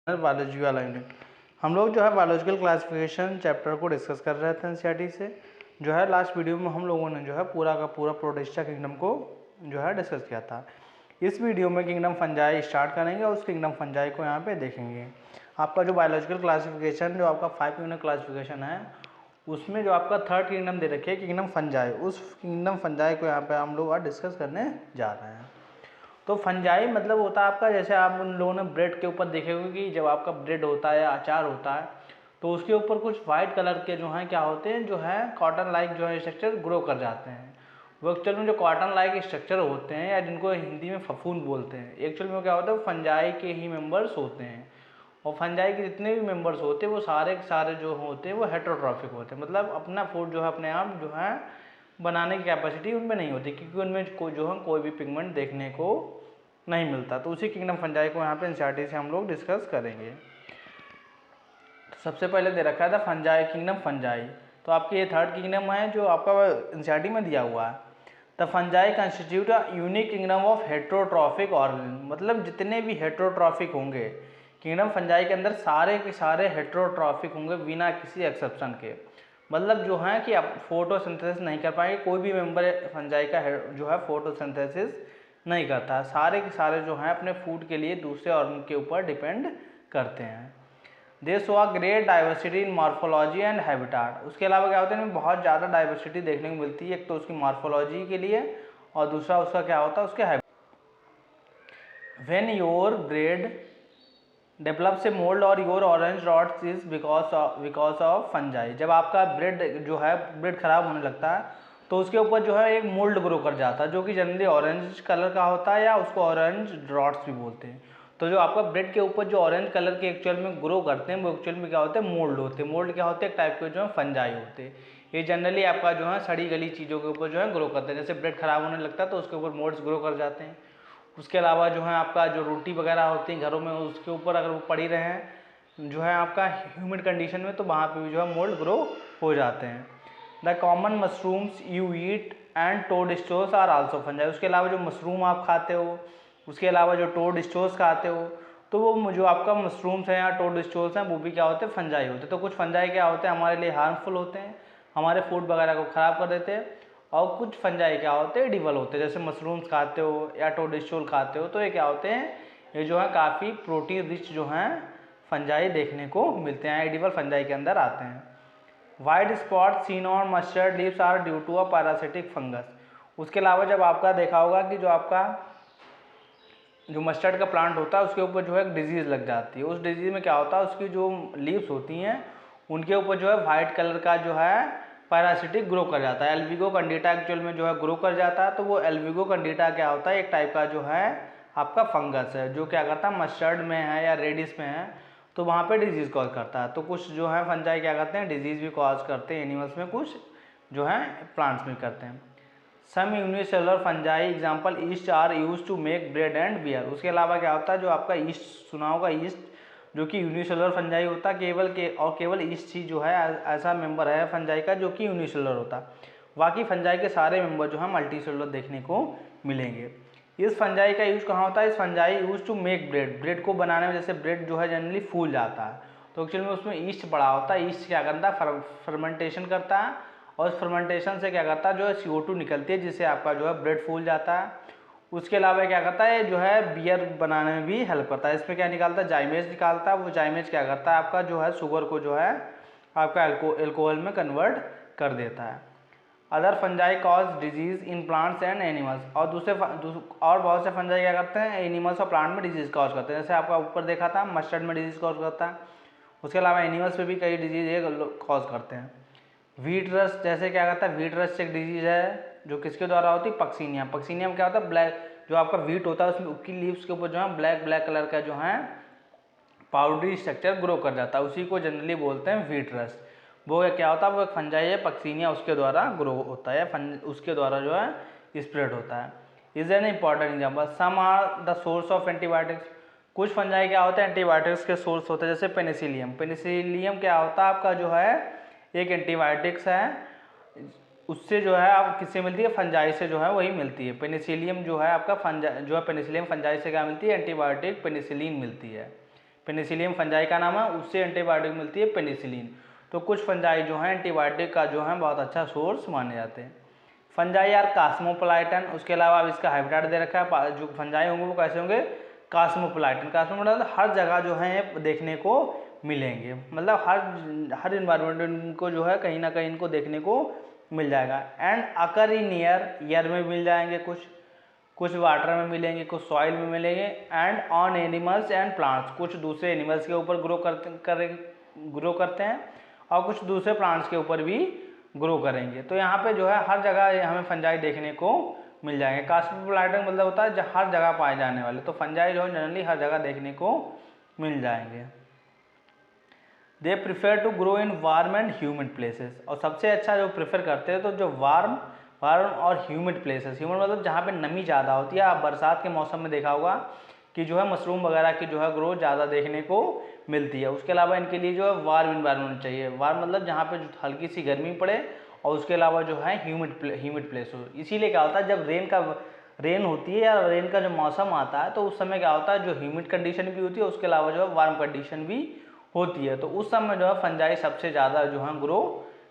Biology वाला unit हम लोग जो है बायोलॉजिकल क्लासिफिकेशन चैप्टर को डिस्कस कर रहे थे एनसीईआरटी से। जो है लास्ट वीडियो में हम लोगों ने जो है पूरा का पूरा प्रोटिस्टा किंगडम को जो है डिस्कस किया था। इस वीडियो में किंगडम फंजाई स्टार्ट करेंगे और उस किंगडम फंजाई को यहाँ पे देखेंगे। आपका जो बायोलॉजिकल क्लासिफिकेशन जो आपका 5 यूनिट क्लासिफिकेशन है उसमें जो आपका थर्ड किंगडम दे रखी है किंगडम फंजाई, उस किंगडम फंजाई को यहाँ पे हम लोग आज डिस्कस करने जा रहे हैं। तो फंजाई मतलब होता है आपका, जैसे आप उन लोगों ने ब्रेड के ऊपर देखे होंगे कि जब आपका ब्रेड होता है या अचार होता है तो उसके ऊपर कुछ वाइट कलर के जो हैं क्या होते हैं, जो है कॉटन लाइक जो है स्ट्रक्चर ग्रो कर जाते हैं। वो एक्चुअल में जो कॉटन लाइक स्ट्रक्चर होते हैं या जिनको हिंदी में फफूंद बोलते हैं, एक्चुअल में क्या होता है फंजाई के ही मेंबर्स होते हैं। और फंजाई के जितने भी मेंबर्स होते हैं वो सारे के सारे जो होते हैं वो हेटेरोट्रॉफिक होते हैं, मतलब अपना फूड जो है अपने आप जो है बनाने की कैपेसिटी उनमें नहीं होती, क्योंकि उनमें कोई भी पिगमेंट देखने को नहीं मिलता। तो उसी किंगडम फंजाई को यहाँ पे एनसीईआरटी से हम लोग डिस्कस करेंगे। तो सबसे पहले दे रखा था फंजाई, किंगडम फंजाई। तो आपके ये थर्ड किंगडम है जो आपका एनसीईआरटी में दिया हुआ है। The fungi constitute a unique kingdom of heterotrophic organism, मतलब जितने भी हेटेरोट्रॉफिक होंगे किंगडम फंजाई के अंदर सारे के सारे हेटेरोट्रॉफिक होंगे बिना किसी एक्सेप्शन के। मतलब जो है कि आप फोटोसिंथेसिस नहीं कर पाएंगे, कोई भी मेंबर फंजाई का जो है फोटोसिंथेसिस नहीं करता है। सारे के सारे जो हैं अपने फूड के लिए दूसरे ऑर्गन के ऊपर डिपेंड करते हैं। दे show a great diversity in morphology and habitat. उसके अलावा क्या होता है इनमें बहुत ज़्यादा डाइवर्सिटी देखने को मिलती है, एक तो उसकी मॉर्फोलॉजी के लिए और दूसरा उसका क्या होता है उसके habit. When your bread develops a mould और your orange rots is because of fungi. जब आपका ब्रेड जो है ब्रेड खराब होने लगता है तो उसके ऊपर जो है एक मोल्ड ग्रो कर जाता है जो कि जनरली ऑरेंज कलर का होता है या उसको ऑरेंज ड्रॉट्स भी बोलते हैं। तो जो आपका ब्रेड के ऊपर जो ऑरेंज कलर के एक्चुअल में ग्रो करते हैं वो एक्चुअल में क्या होते हैं मोल्ड होते हैं। मोल्ड क्या होते हैं एक टाइप के जो है फंजाई होते हैं। ये जनरली आपका जो है सड़ी गली चीज़ों के ऊपर जो है ग्रो करते हैं। जैसे ब्रेड खराब होने लगता है तो उसके ऊपर मोल्ड्स ग्रो कर जाते हैं। उसके अलावा जो है आपका जो रोटी वगैरह होती है घरों में उसके ऊपर अगर वो पड़ी रहें जो है आपका ह्यूमिड कंडीशन में तो वहाँ पे भी जो है मोल्ड ग्रो हो जाते हैं। The common mushrooms you eat and toadstools are also fungi. उसके अलावा जो मशरूम आप खाते हो, उसके अलावा जो टोड स्टोर्स खाते हो, तो वो जो आपका मशरूम्स हैं या टोड स्टोर्स हैं वो भी क्या होते हैं फंजाई होते हैं। तो कुछ फंजाई क्या होते हैं हमारे लिए हार्मफुल होते हैं, हमारे फूड वगैरह को ख़राब कर देते हैं, और कुछ फंजाई क्या होते हैं एडिबल होते हैं। जैसे मशरूम्स खाते हो या टोडस्टोल खाते हो तो ये क्या होते हैं, ये जो है काफ़ी प्रोटीन रिच जो हैं फंजाई देखने को मिलते हैं, एडिबल फंजाई के अंदर आते हैं। White spot seen on mustard leaves are due to a parasitic fungus. उसके अलावा जब आपका देखा होगा कि जो आपका जो मस्टर्ड का प्लांट होता है उसके ऊपर जो है एक डिजीज़ लग जाती है। उस डिजीज़ में क्या होता है उसकी जो लीव्स होती हैं उनके ऊपर जो है वाइट कलर का जो है पैरासिटिक ग्रो कर जाता है। एल्विगो कैंडिडा एक्चुअल में जो है ग्रो कर जाता है। तो वो एल्विगो कैंडिडा क्या होता है एक टाइप का जो है आपका फंगस है जो क्या करता है मस्टर्ड में है या रेडिस में है तो वहाँ पे डिजीज़ कॉज करता है। तो कुछ जो है फंजाई क्या करते हैं डिजीज़ भी कॉज करते हैं एनिमल्स में, कुछ जो है प्लांट्स में करते हैं। Some unicellular fungi example yeast are use to make bread and beer. उसके अलावा क्या होता है जो आपका ईस्ट सुना होगा, ईस्ट जो कि यूनिसेलुलर फंजाई होता है केवल ईस्ट ही जो है ऐसा मेंबर है फंजाई का जो कि यूनिसेलुलर होता है। बाकी फंजाई के सारे मेंबर जो है मल्टीसेलुलर देखने को मिलेंगे। इस फंजाई का यूज कहाँ होता है, इस fungi use to make bread. Bread को बनाने में जैसे ब्रेड जो है जनरली फूल जाता है तो एक्चुअली में उसमें ईस्ट पड़ा होता है। ईस्ट क्या करता है फर्मेंटेशन करता है और इस फर्मेंटेशन से क्या करता है जो है CO2 निकलती है जिससे आपका जो है ब्रेड फूल जाता है। उसके अलावा क्या करता है जो है बियर बनाने में भी हेल्प करता है। इसमें क्या निकालता है जाइमेज निकालता है। वो जाइमेज क्या करता है आपका जो है शुगर को जो है आपका एल्कोहल में कन्वर्ट कर देता है। Other fungi cause disease in plants and animals. और और बहुत से फंजाई क्या करते हैं एनिमल्स और प्लांट में डिजीज कॉज करते हैं। जैसे आपका ऊपर देखा था मस्टर्ड में डिजीज कॉज करता है। उसके अलावा एनिमल्स पे भी कई डिजीज ये कॉज करते हैं। व्हीट रस्ट जैसे क्या करता है, व्हीट रस्ट एक डिजीज है जो किसके द्वारा होती है पक्सीनिया। पक्सीनिया में क्या होता है ब्लैक जो आपका व्हीट होता है उसमें उसकी लीव्स के ऊपर जो है ब्लैक ब्लैक कलर का जो है पाउडरी स्ट्रक्चर ग्रो कर जाता है, उसी को जनरली बोलते हैं व्हीट रस्ट। वो क्या होता है वो एक फंजाई है पक्सीनिया उसके द्वारा ग्रो होता है, उसके द्वारा जो है स्प्रेड होता है। Is an important example some are the source of antibiotics. कुछ फंजाई क्या होते हैं एंटीबायोटिक्स के सोर्स होते हैं। जैसे पेनिसिलियम, पेनिसिलियम क्या होता है आपका जो है एक एंटीबायोटिक्स है, उससे जो है आप किससे मिलती है फंजाई से जो है वही मिलती है। पेनिसिलियम जो है आपका फंजाई जो है पेनिसिलियम फंजाई से क्या मिलती है एंटीबायोटिक पेनिसिलिन मिलती है। पेनिसिलियम फंजाई का नाम है, उससे एंटीबायोटिक मिलती है पेनिसिलिन। तो कुछ फंजाई जो हैं एंटीबायोटिक का जो है बहुत अच्छा सोर्स माने जाते हैं। फंजाई आर कास्मोपोलाइटन, उसके अलावा अब इसका हाइब्रिड दे रखा है। जो फंजाई होंगे वो कैसे होंगे, कास्मोपोलाइटन। कास्मोपोलाइटन हर जगह जो है देखने को मिलेंगे, मतलब हर इन्वायरमेंट को जो है कहीं ना कहीं इनको देखने को मिल जाएगा। एंड अकर इन एयर में मिल जाएंगे, कुछ वाटर में मिलेंगे, कुछ सॉइल में मिलेंगे। And on animals and plants, कुछ दूसरे एनिमल्स के ऊपर ग्रो करते हैं और कुछ दूसरे प्लांट्स के ऊपर भी ग्रो करेंगे। तो यहाँ पे जो है हर जगह हमें फंजाई देखने को मिल जाएंगे। कास्मोपोलाइटन मतलब होता है हर जगह पाए जाने वाले, तो फंजाई जो है जनरली हर जगह देखने को मिल जाएंगे। They prefer to grow in warm and humid places, और सबसे अच्छा जो प्रेफर करते हैं तो जो वार्म और ह्यूमिड प्लेसेस। ह्यूमिड मतलब जहाँ पे नमी ज़्यादा होती है। आप बरसात के मौसम में देखा होगा कि जो है मशरूम वगैरह की जो है ग्रोथ ज़्यादा देखने को मिलती है। उसके अलावा इनके लिए जो है वार्म इन्वायरमेंट चाहिए। वार्म मतलब जहाँ पे हल्की सी गर्मी पड़े और उसके अलावा जो है ह्यूमिड प्लेस हो। इसीलिए क्या होता है जब रेन होती है या रेन का जो मौसम आता है तो उस समय क्या होता है जो ह्यूमिड कंडीशन भी होती है, उसके अलावा जो है वार्म कंडीशन भी होती है। तो उस समय जो है फंजाई सबसे ज़्यादा जो है ग्रो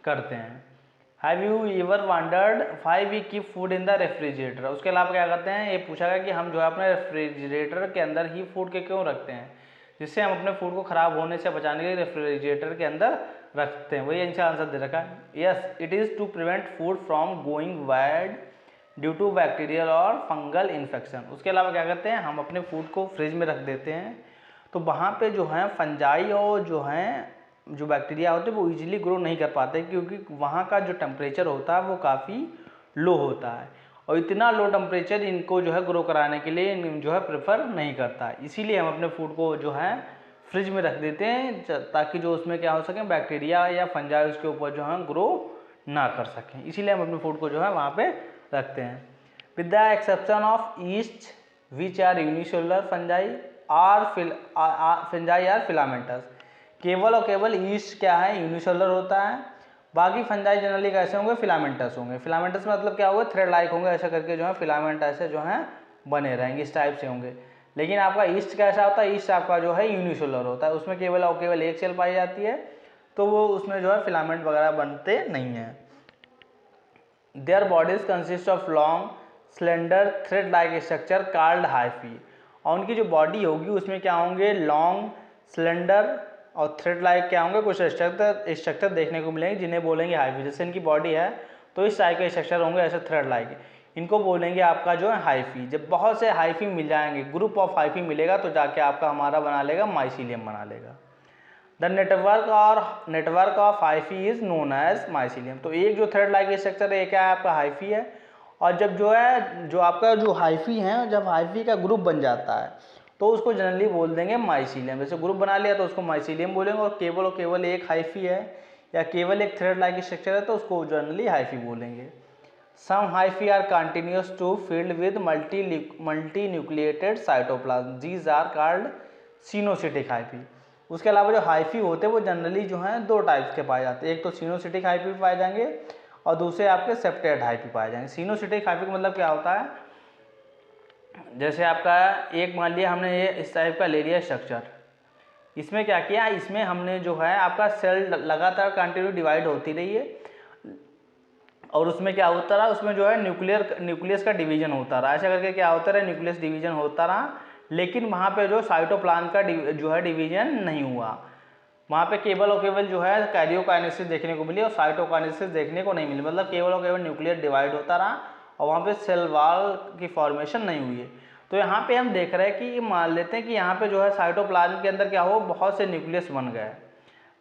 करते हैं। Have you ever wondered why we keep food in the refrigerator? उसके अलावा क्या करते हैं, ये पूछा गया कि हम जो है अपने रेफ्रिजरेटर के अंदर ही फूड के क्यों रखते हैं, जिससे हम अपने फूड को ख़राब होने से बचाने के लिए रेफ्रिजरेटर के अंदर रखते हैं। वही इनका आंसर दे रखा है, yes it is to prevent food from going bad due to bacterial और फंगल इन्फेक्शन। उसके अलावा क्या करते हैं, हम अपने फूड को फ्रिज में रख देते हैं तो वहाँ पे जो है फंजाई और जो बैक्टीरिया होते हैं वो इजीली ग्रो नहीं कर पाते, क्योंकि वहाँ का जो टेम्परेचर होता है वो काफ़ी लो होता है और इतना लो टेम्परेचर इनको जो है ग्रो कराने के लिए जो है प्रेफर नहीं करता है। इसीलिए हम अपने फूड को जो है फ्रिज में रख देते हैं ताकि जो उसमें क्या हो सके बैक्टीरिया या फंजाई उसके ऊपर जो है ग्रो ना कर सकें। इसीलिए हम अपने फूड को जो है वहाँ पे रखते हैं। With the exception of yeast which are unicellular fungi fungi are filamentous. केवल और केवल ईस्ट क्या है, यूनिसेलुलर होता है। बाकी फंजाई जनरली कैसे होंगे, फिलामेंटस होंगे। फिलामेंटस मतलब क्या होगा, थ्रेड लाइक होंगे, ऐसा करके जो है फिलामेंट ऐसे जो है बने रहेंगे, इस टाइप से होंगे। लेकिन आपका ईस्ट कैसा होता है, ईस्ट आपका जो है यूनिसेलुलर होता है, उसमें केवल और केवल एक सेल पाई जाती है, तो वो उसमें जो है फिलामेंट वगैरह बनते नहीं हैं। Their bodies consist of long slender thread like structure called hyphae. और उनकी जो बॉडी होगी उसमें क्या होंगे, लॉन्ग स्लेंडर और थ्रेड लाइक क्या होंगे, कुछ स्ट्रक्चर देखने को मिलेंगे जिन्हें बोलेंगे हाइफी। जैसे इनकी बॉडी है तो इस टाइप के स्ट्रक्चर होंगे ऐसे थ्रेड लाइक, इनको बोलेंगे आपका जो है हाइफी। जब बहुत से हाइफी मिल जाएंगे, ग्रुप ऑफ हाइफी मिलेगा तो जाके आपका हमारा बना लेगा माइसीलियम बना लेगा। The network of hyphae is known as mycelium. तो एक जो थ्रेड लाइक स्ट्रक्चर है क्या है, आपका हाइफी है। और जब जो है जो आपका जो हाइफी है, जब हाइफी का ग्रुप बन जाता है तो उसको जनरली बोल देंगे माइसीलियम। जैसे ग्रुप बना लिया तो उसको माइसीलियम बोलेंगे, और केवल एक हाइफी है या केवल एक थ्रेड लाइक स्ट्रक्चर है तो उसको जनरली हाइफी बोलेंगे। Some hyphae are continuous to field with multi nucleated cytoplasm, these are called coenocytic hyphae. उसके अलावा जो हाइफी होते हैं वो जनरली जो हैं दो टाइप्स के पाए जाते हैं, एक तो सिनोसिटिक हाइफी पाए जाएंगे और दूसरे आपके सेप्टेड हाइफी पाए जाएंगे। सिनोसिटिक हाइफी का मतलब क्या होता है, जैसे आपका एक मान लिया हमने ये इस टाइप का ले लिया स्ट्रक्चर, इसमें क्या किया, इसमें हमने जो है आपका सेल लगातार कंटिन्यू डिवाइड होती रही है और उसमें क्या होता रहा, उसमें जो है न्यूक्लियस का डिवीजन होता रहा। ऐसा करके क्या होता रहा, न्यूक्लियस डिवीजन होता रहा, लेकिन वहाँ पे जो साइटोप्लाज्म का जो है डिवीजन नहीं हुआ। वहाँ पे केवल और केवल जो है कैरियोकाइनेसिस देखने को मिली और साइटोकाइनेसिस देखने को नहीं मिली। मतलब केवल और केवल न्यूक्लियर डिवाइड होता रहा और वहाँ पे सेल वॉल की फॉर्मेशन नहीं हुई है। तो यहाँ पे हम देख रहे हैं कि मान लेते हैं कि यहाँ पे जो है साइटोप्लाज्म के अंदर क्या हो, बहुत से न्यूक्लियस बन गए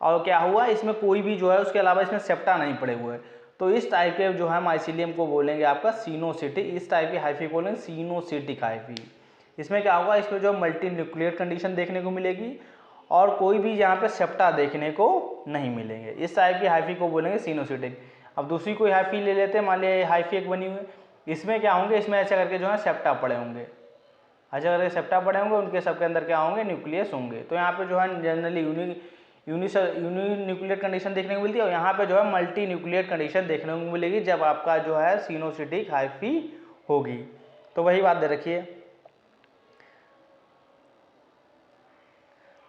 और क्या हुआ, इसमें कोई भी जो है उसके अलावा इसमें सेप्टा नहीं पड़े हुए। तो इस टाइप के जो है माइसीलियम को बोलेंगे आपका सिनोसिटिक, इस टाइप की हाइफी को बोलेंगे सिनोसिटिक हाइफी। इसमें क्या होगा, इसमें जो मल्टी न्यूक्लियर कंडीशन देखने को मिलेगी और कोई भी यहाँ पे सेप्टा देखने को नहीं मिलेंगे। इस टाइप की हाइफी को बोलेंगे सिनोसिटिक। अब दूसरी कोई हाइफी ले लेते हैं, मान लिया हाइफी एक बनी हुई, इसमें क्या होंगे, इसमें ऐसा करके जो है सेप्टा पड़े होंगे, ऐसा करके सेप्टा पड़े होंगे, उनके सबके अंदर क्या होंगे, न्यूक्लियस होंगे। तो यहाँ पे जो है जनरली यूनी न्यूक्लियर कंडीशन देखने को मिलती है और यहाँ पे जो है मल्टी न्यूक्लियर कंडीशन देखने को मिलेगी जब आपका जो है सिनोसिटिक हाइफी होगी। तो वही बात दे रखी है।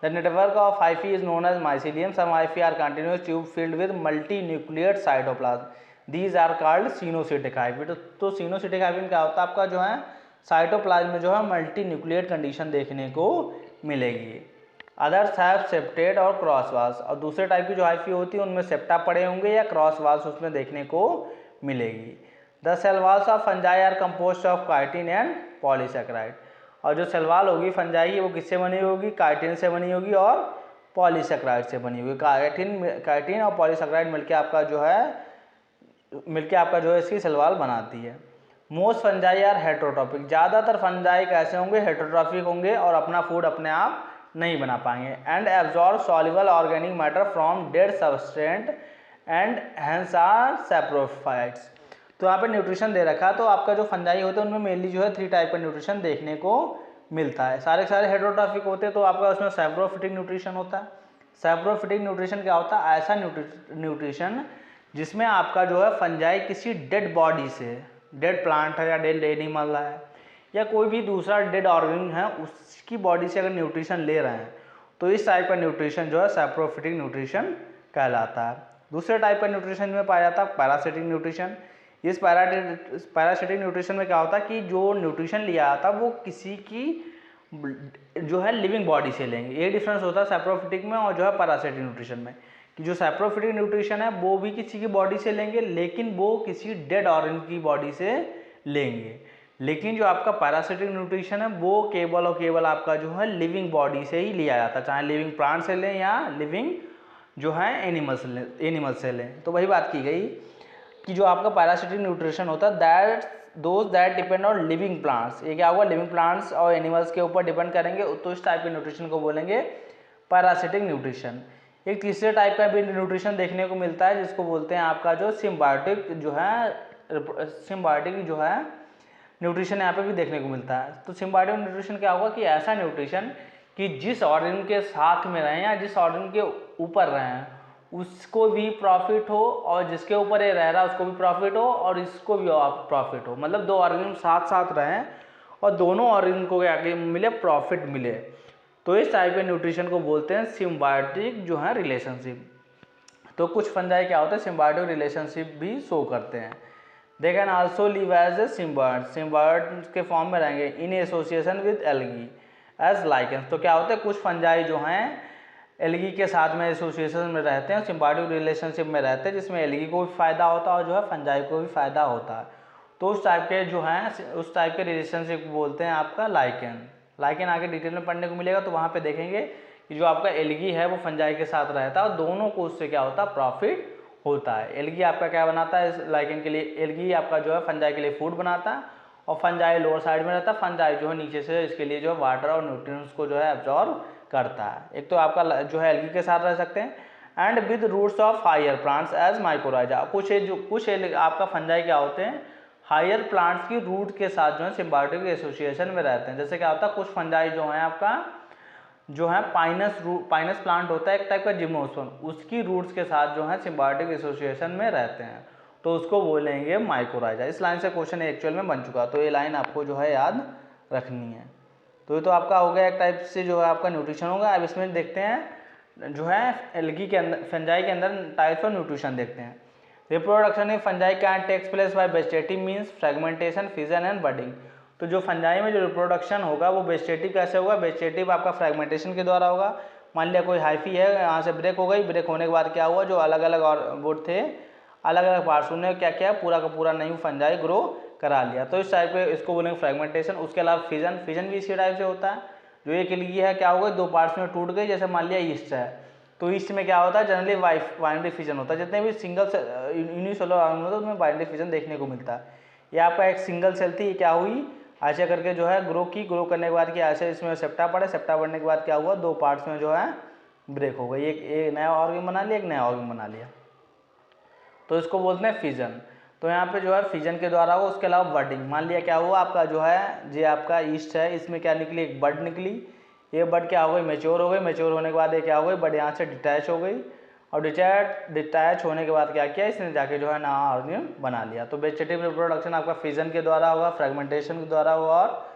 The network of hyphae is known as mycelium. Some hyphae are continuous tube filled with multi nuclear cytoplasm. These are called coenocytic hyphae. तो सिनोसिटिक हाइफी में क्या होता है आपका जो है साइटोप्लाज्म में जो है मल्टी न्यूक्लियर कंडीशन देखने को मिलेगी. अदर्स हैव सेप्टेड और क्रॉस वाल्स. और दूसरे टाइप की जो हाइफी होती है उनमें सेप्टा पड़े होंगे या क्रॉस वाल्स उसमें देखने को मिलेगी. The cell walls of fungi are composed of chitin and polysaccharide. और जो सेल वाल होगी फंजाई की वो किससे बनी होगी, काइटिन से बनी होगी और पॉलीसेकेराइड से बनी होगी. काइटिन और पॉलीसेकेराइड मिलकर आपका जो है इसकी सेल वाल बनाती है. Most fungi are heterotrophic. ज़्यादातर फंजाई कैसे होंगे, हेट्रोट्रॉपिक होंगे और अपना फूड अपने आप नहीं बना पाएंगे. And absorb soluble organic matter from dead substrate and hence are saprophytes. तो यहाँ पे न्यूट्रिशन दे रखा है. तो आपका जो फंजाई होते हैं उनमें मेनली जो है 3 टाइप का न्यूट्रिशन देखने को मिलता है. सारे हेट्रोट्रॉफिक होते हैं तो आपका उसमें सैप्रोफिटिक न्यूट्रिशन होता है. सैप्रोफिटिक न्यूट्रिशन क्या होता है, ऐसा न्यूट्रिशन जिसमें आपका जो है फंजाई किसी डेड बॉडी से, डेड प्लांट है या डेड एनिमल है या कोई भी दूसरा डेड ऑर्गन है उसकी बॉडी से अगर न्यूट्रिशन ले रहे हैं तो इस टाइप का न्यूट्रिशन जो है सैप्रोफिटिक न्यूट्रिशन कहलाता है. दूसरे टाइप का न्यूट्रिशन में पाया जाता है पैरासिटिक न्यूट्रिशन. इस पैरासिटिक न्यूट्रिशन में क्या होता है कि जो न्यूट्रिशन लिया जाता है वो किसी की जो है लिविंग बॉडी से लेंगे. ये डिफरेंस होता है सैप्रोफिटिक में और जो है पैरासिटिक न्यूट्रिशन में कि जो सैप्रोफिटिक न्यूट्रिशन है वो भी किसी की बॉडी से लेंगे लेकिन वो किसी डेड ऑर्गन की बॉडी से लेंगे. लेकिन जो आपका पैरासिटिक न्यूट्रिशन है वो केवल और केवल आपका जो है लिविंग बॉडी से ही लिया जाता है, चाहे लिविंग प्लांट से लें या लिविंग जो है एनिमल से लें. तो वही बात की गई कि जो आपका पैरासिटिक न्यूट्रिशन होता है that depend on living plants. ये क्या होगा, लिविंग प्लांट्स और एनिमल्स के ऊपर डिपेंड करेंगे तो इस टाइप के न्यूट्रिशन को बोलेंगे पैरासिटिक न्यूट्रिशन. एक तीसरे टाइप का भी न्यूट्रिशन देखने को मिलता है जिसको बोलते हैं आपका जो सिम्बायोटिक जो है न्यूट्रिशन यहाँ पे भी देखने को मिलता है. तो सिम्बायोटिक न्यूट्रिशन क्या होगा कि ऐसा न्यूट्रिशन कि जिस ऑर्गन के साथ में रहें या जिस ऑर्गन के ऊपर रहें उसको भी प्रॉफिट हो और जिसके ऊपर ये रह रहा है उसको भी प्रॉफिट हो और इसको भी प्रॉफिट हो. मतलब 2 ऑर्गन साथ साथ रहें और दोनों ऑर्गन को आगे मिले, प्रॉफिट मिले. तो इस टाइप के न्यूट्रिशन को बोलते हैं सिम्बायोटिक जो है रिलेशनशिप. तो कुछ फंजाई क्या होता है सिम्बायोटिक रिलेशनशिप भी शो करते हैं. They can also live as a symbiont के फॉर्म में रहेंगे in association with algae as lichens. तो क्या होता है कुछ फंजाई जो हैं एल्गी के साथ में एसोसिएशन में रहते हैं, सिम्बायोटिक रिलेशनशिप में रहते हैं जिसमें एल्गी को भी फायदा होता है और जो है फंजाई को भी फायदा होता है. तो उस टाइप के जो हैं उस टाइप के रिलेशनशिप बोलते हैं आपका लाइकेन. लाइकेन आगे डिटेल में पढ़ने को मिलेगा तो वहाँ पे देखेंगे कि जो आपका एल्गी है वो फंजाई के साथ रहता है और दोनों को उससे क्या होता है प्रॉफिट होता है. एल्गी आपका क्या बनाता है इस लाइकेन के लिए, एल्गी आपका जो है फंजाई के लिए फूड बनाता है और फंजाई लोअर साइड में रहता है, फंजाई जो है नीचे से इसके लिए जो है वाटर और न्यूट्रिएंट्स को जो है एब्जॉर्ब करता है. एक तो आपका जो है एल्गी के साथ रह सकते हैं and with roots of higher plants as mycorrhiza. कुछ आपका फंजाई क्या होते हैं हायर प्लांट्स की रूट के साथ जो है सिम्बायोटिक एसोसिएशन में रहते हैं. जैसे क्या होता है कुछ फंजाई जो है आपका जो है पाइनस प्लांट होता है एक टाइप का जिम्नोस्पर्म, उसकी रूट्स के साथ जो है सिम्बायोटिक एसोसिएशन में रहते हैं तो उसको बोलेंगे माइकोराइजा. इस लाइन से क्वेश्चन एक्चुअल में बन चुका तो ये लाइन आपको जो है याद रखनी है. तो ये तो आपका हो गया एक टाइप से जो है आपका न्यूट्रिशन होगा. अब इसमें देखते हैं जो है एल्गी के अंदर फंजाई के अंदर टाइप्स ऑफ न्यूट्रिशन देखते हैं. Reproduction in fungi can takes place by vegetative means fragmentation, fission and budding. तो जो फंजाई में जो रिप्रोडक्शन होगा वो वेजिटेटिव कैसे होगा, वेजिटेटिव आपका फ्रेगमेंटेशन के द्वारा होगा. मान लिया कोई हाइफी है यहाँ से ब्रेक हो गई, ब्रेक होने के बाद क्या हुआ जो अलग अलग और वो थे अलग अलग पार्ट्स उन्हें क्या किया पूरा का पूरा न्यू फंजाई ग्रो करा लिया. तो इस टाइप पे इसको बोलेंगे फ्रेगमेंटेशन. उसके अलावा फिजन भी इसी टाइप से होता है. जो एक एल्गी है क्या होगा 2 पार्ट्स में टूट गई, जैसे मान लिया ईस्ट है तो ईस्ट में क्या होता है जनरली बाइनरी फिजन होता है. जितने भी सिंगल यूनिसेलुलर ऑर्गेनिज्म होते हैं उसमें बाइनरी फिजन देखने को मिलता है. ये आपका एक सिंगल सेल थी, क्या हुई ऐसे करके जो है ग्रो करने के बाद क्या ऐसे इसमें सेप्टा पड़े, सेप्टा पड़ने के बाद क्या हुआ 2 पार्ट्स में जो है ब्रेक हो गई, एक नया ऑर्गन बना लिया, एक नया ऑर्गन बना लिया. तो इसको बोलते हैं फिजन. तो यहाँ पे जो है फिजन के द्वारा हो. उसके अलावा बडिंग. मान लिया क्या हुआ आपका जो है ये आपका ईस्ट है, इसमें क्या निकली एक बड निकली. ये बड क्या हो गई मैच्योर हो गई, मैच्योर होने के बाद ये क्या हो गई बड यहाँ से डिटैच हो गई और डिटैच होने के बाद क्या किया इसने जाके जो है नया ऑर्गन बना लिया. तो वेजिटेटिव रिप्रोडक्शन आपका फिजन के द्वारा होगा, फ्रेगमेंटेशन के द्वारा होगा और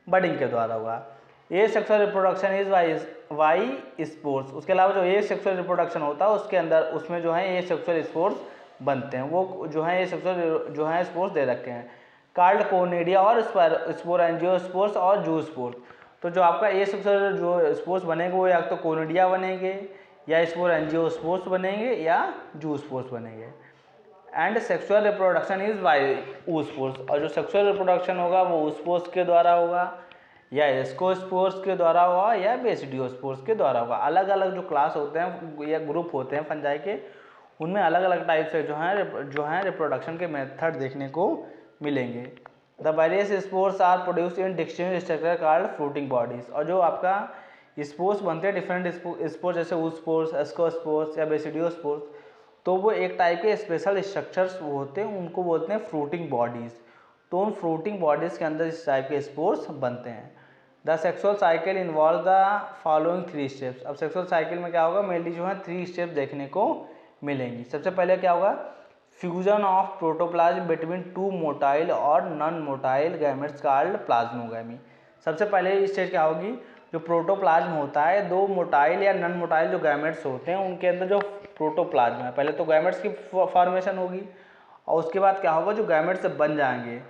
बडिंग के द्वारा होगा. ये sexual reproduction is by why spores. उसके अलावा जो ए सेक्सुअल रिप्रोडक्शन होता है उसके अंदर उसमें जो है ए सेक्सुअल स्पोर्स बनते हैं, वो जो है ए सेक्सुअल जो है स्पोर्स दे रखे हैं, कार्ड कोनेडिया और स्पोरेंजियोस्पोर्स और जू स्पोर्स। तो जो आपका ए सेक्सुअल जो स्पोर्स बनेंगे वो या तो कोनेडिया बनेंगे या स्पोरेंजियोस्पोर्स बनेंगे या जू स्पोर्स बनेंगे। And sexual reproduction is bye oospores, और जो सेक्सुअल रिप्रोडक्शन होगा वो oospores के द्वारा होगा या एस्कोस्पोर्स के द्वारा होगा या बेसिडियोस्पोर्स के द्वारा होगा। अलग अलग जो क्लास होते हैं या ग्रुप होते हैं फंजाई के, उनमें अलग अलग टाइप से जो है रिप्रोडक्शन के मेथड देखने को मिलेंगे। The various spores are produce in distinct structure called fruiting bodies. और जो आपका स्पोर्स बनते हैं डिफरेंट स्पोर्स जैसे oospores, एस्कोस्पोर्स या बेसिडियोस्पोर्स, तो वो एक टाइप के स्पेशल स्ट्रक्चर्स होते हैं, उनको बोलते हैं फ्रूटिंग बॉडीज़। तो उन फ्रूटिंग बॉडीज़ के अंदर इस टाइप के स्पोर्स बनते हैं। The sexual cycle involve the following 3 steps. अब सेक्सुअल साइकिल में क्या होगा, मेनली जो है 3 स्टेप्स देखने को मिलेंगी। सबसे पहले क्या होगा, fusion of protoplasm between 2 motile और non motile gametes called plasmogamy. सबसे पहले स्टेज क्या होगी, जो प्रोटोप्लाज्म होता है 2 मोटाइल या नॉन मोटाइल जो गैमेट्स होते हैं उनके अंदर जो प्रोटोप्लाज्म है, पहले तो गैमेट्स की फॉर्मेशन होगी और उसके बाद क्या होगा, जो गैमेट्स बन जाएंगे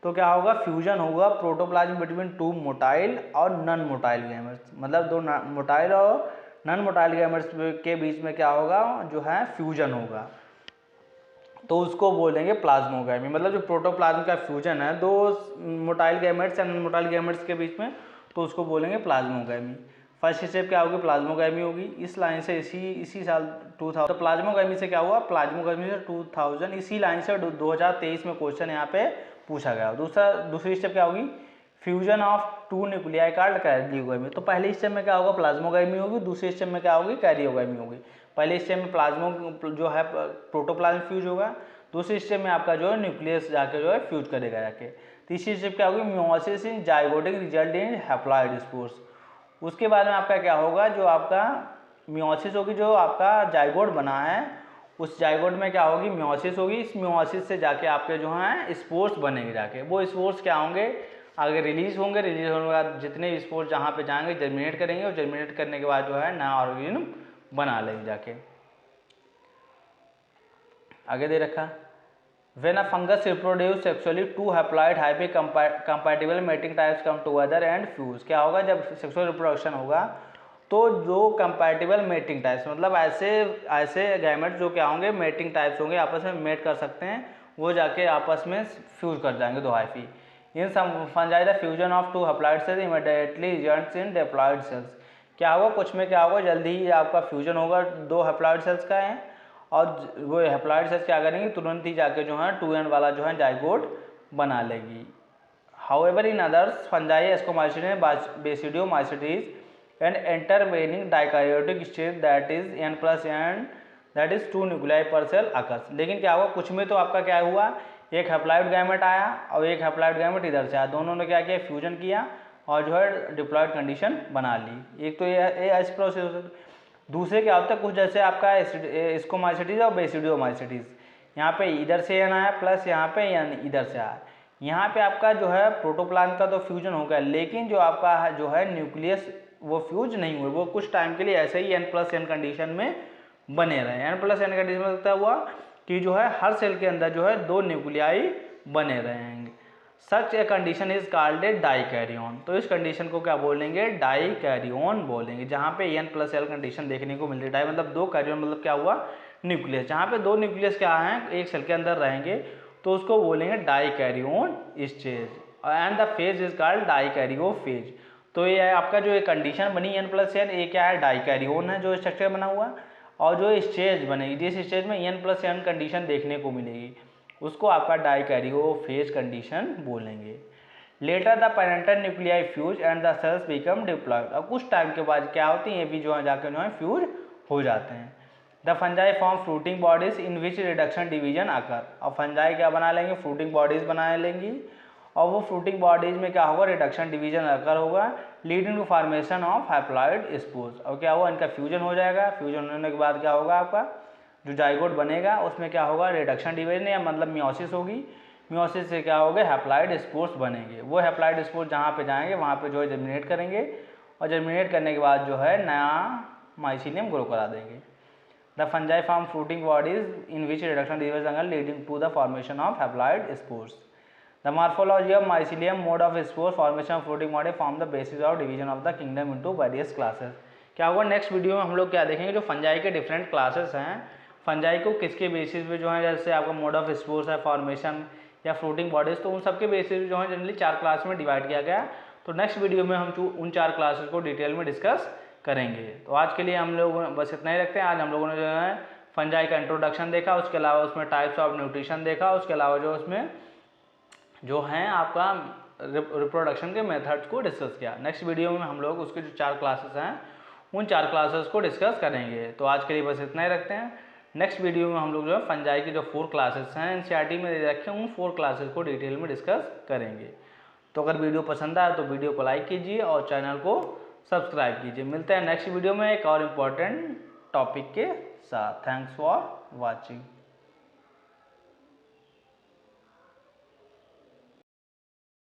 तो क्या होगा, फ्यूजन होगा प्रोटोप्लाज्म बिटवीन 2 मोटाइल और नॉन मोटाइल गैमेट्स। मतलब 2 मोटाइल और नॉन मोटाइल गैमेट्स के बीच में क्या होगा, जो है फ्यूजन होगा, तो उसको बोलेंगे प्लाज्मोगैमी। मतलब जो प्रोटोप्लाज्म का फ्यूजन है 2 मोटाइल गैमेट्स या नॉन मोटाइल गैमेट्स के बीच में, तो उसको बोलेंगे प्लाज्मोगैमी। फर्स्ट स्टेप क्या होगी, प्लाज्मोगैमी होगी। इस लाइन से इसी साल 2000, तो प्लाज्मोगैमी से क्या हुआ, प्लाज्मोगैमी से 2000 इसी लाइन से 2023 में क्वेश्चन यहाँ पे पूछा गया। दूसरी स्टेप क्या होगी, fusion of 2 nuclei called karyogamy. तो पहले स्टेप में क्या होगा, प्लाज्मोगैमी होगी, दूसरे स्टेप में क्या होगी, कैरियोगैमी होगी। पहले स्टेप में प्लाज्मो जो है प्रोटोप्लाज्म फ्यूज होगा, दूसरे स्टेप में आपका जो है न्यूक्लियस जाके जो है फ्यूज करेगा जाके। तीसरी स्टेप क्या होगी, meiosis in zygotic result in haploid spores. उसके बाद में आपका क्या होगा, जो आपका मियोसिस होगी, जो आपका जाइगोट बना है उस जाइगोट में क्या होगी, मियोसिस होगी। इस मियोसिस से जाके आपके जो हैं स्पोर्स बनेंगे जाके। वो स्पोर्स क्या होंगे, आगे रिलीज होने के बाद जितने स्पोर्स जहाँ पे जाएंगे जर्मिनेट करेंगे, और जर्मिनेट करने के बाद जो है नया ऑर्गेनिज्म बना लेंगे जाके। आगे दे रखा, When a fungus reproduce sexually, 2 haploid hyphae compatible mating types come together and fuse। क्या होगा, जब सेक्सुअल रिप्रोडक्शन होगा तो जो कंपैटिबल मेटिंग टाइप्स, मतलब ऐसे गैमेट्स जो क्या होंगे, मेटिंग टाइप्स होंगे, आपस में मेट कर सकते हैं, वो जाके आपस में फ्यूज कर जाएंगे 2 hyphae. In fungi the fusion of 2 haploid cells immediately results in diploid sales. क्या होगा, कुछ में क्या होगा, जल्दी ही आपका फ्यूजन होगा 2 हैप्लॉइड सेल्स का है, और वो हैप्लॉइड सेल्स क्या करेंगे, तुरंत ही जाके जो है 2n वाला जो है जाइगोट बना लेगी। However in others fungi एस्कोमाइसिस basidiomycetes and intervening dikaryotic stage that is n+n that is 2 nuclei पर सेल अकर्स। लेकिन क्या हुआ, कुछ में तो आपका क्या हुआ, एक हैप्लॉइड गैमेट आया और एक हैप्लॉइड गैमेट इधर से आया, दोनों ने क्या किया, फ्यूजन किया और जो है डिप्लॉइड कंडीशन बना ली। एक तो ये ऐसे प्रोसेस। दूसरे क्या होता है, कुछ जैसे आपका एस्कोमाइसिटीज और बेसिडियोमाइसिटीज, यहाँ पे इधर से एन आया प्लस यहाँ पे एन इधर से आया। यहाँ पे आपका जो है प्रोटोप्लाज्म का तो फ्यूजन हो गया, लेकिन जो आपका जो है न्यूक्लियस वो फ्यूज नहीं हुए, वो कुछ टाइम के लिए ऐसे ही n+n कंडीशन में बने रहे। n+n कंडीशन में क्या हुआ कि जो है हर सेल के अंदर जो है 2 न्यूक्लियाई बने रहेंगे। Such a condition is called a dikaryon. तो इस कंडीशन को क्या बोलेंगे, डाइकैरियोन बोलेंगे, जहाँ पे n+l कंडीशन देखने को मिल रही है। डाई मतलब 2, कैरियोन मतलब क्या हुआ, न्यूक्लियस, जहाँ पे 2 न्यूक्लियस क्या हैं एक सेल के अंदर रहेंगे, तो उसको बोलेंगे dikaryon stage. And the phase is called dikaryo phase. तो ये आपका जो एक कंडीशन बनी n+n, ये क्या है, डाइकैरियोन है जो स्ट्रक्चर बना हुआ, और जो स्टेज बनेगी, जिस स्टेज में n+n कंडीशन देखने को मिलेगी, उसको आपका डाइकैरियो फेज कंडीशन बोलेंगे। Later the parental nuclei fuse and the cells become diploid. और कुछ टाइम के बाद क्या होती है, ये भी जो है जाकर जो है फ्यूज हो जाते हैं। The fungi form fruiting bodies in which reduction division आकर। और फंजाई क्या बना लेंगे, फ्रूटिंग बॉडीज बना लेंगी, और वो फ्रूटिंग बॉडीज में क्या होगा, रिडक्शन डिवीजन आकर होगा, leading to formation of haploid spores. और क्या हुआ, इनका फ्यूजन हो जाएगा। फ्यूजन होने के बाद क्या होगा, आपका जो जाइगोट बनेगा उसमें क्या होगा, रिडक्शन डिवीजन या मतलब मियोसिस होगी। मियोसिस से क्या होगा, हैप्लॉइड स्पोर्स बनेंगे। वो हैप्लॉइड स्पोर्स जहाँ पे जाएंगे वहाँ पे जो है जर्मिनेट करेंगे, और जर्मिनेट करने के बाद जो है नया माइसीलियम ग्रो करा देंगे। The fungi form fruiting bodies in which reduction reverse jungle leading to the formation of haploid spores. The morphology of mycelium, mode of spore formation of fruiting body form the basis of division of the kingdom into various classes। क्या होगा next video में हम लोग क्या देखेंगे, जो fungi के different classes हैं, फंजाई को किसके बेसिस पे जो है, जैसे आपका मोड ऑफ स्पोर्स है, फॉर्मेशन या फ्रूटिंग बॉडीज, तो उन सबके बेसिस जो है जनरली 4 क्लास में डिवाइड किया गया। तो नेक्स्ट वीडियो में हम उन 4 क्लासेस को डिटेल में डिस्कस करेंगे। तो आज के लिए हम लोग बस इतना ही रखते हैं। आज हम लोगों ने जो है फंजाई का इंट्रोडक्शन देखा, उसके अलावा उसमें टाइप्स ऑफ न्यूट्रिशन देखा, उसके अलावा जो उसमें जो हैं आपका रिप्रोडक्शन के मेथड्स को डिस्कस किया। नेक्स्ट वीडियो में हम लोग उसके जो 4 क्लासेस हैं उन 4 क्लासेस को डिस्कस करेंगे। तो आज के लिए बस इतना ही रखते हैं। नेक्स्ट वीडियो में हम लोग जो है फंजाई की जो 4 क्लासेस हैं एनसीईआरटी में दे रखे उन 4 क्लासेस को डिटेल में डिस्कस करेंगे। तो अगर वीडियो पसंद आए तो वीडियो को लाइक कीजिए और चैनल को सब्सक्राइब कीजिए। मिलते हैं नेक्स्ट वीडियो में एक और इम्पोर्टेंट टॉपिक के साथ। Thanks for watching.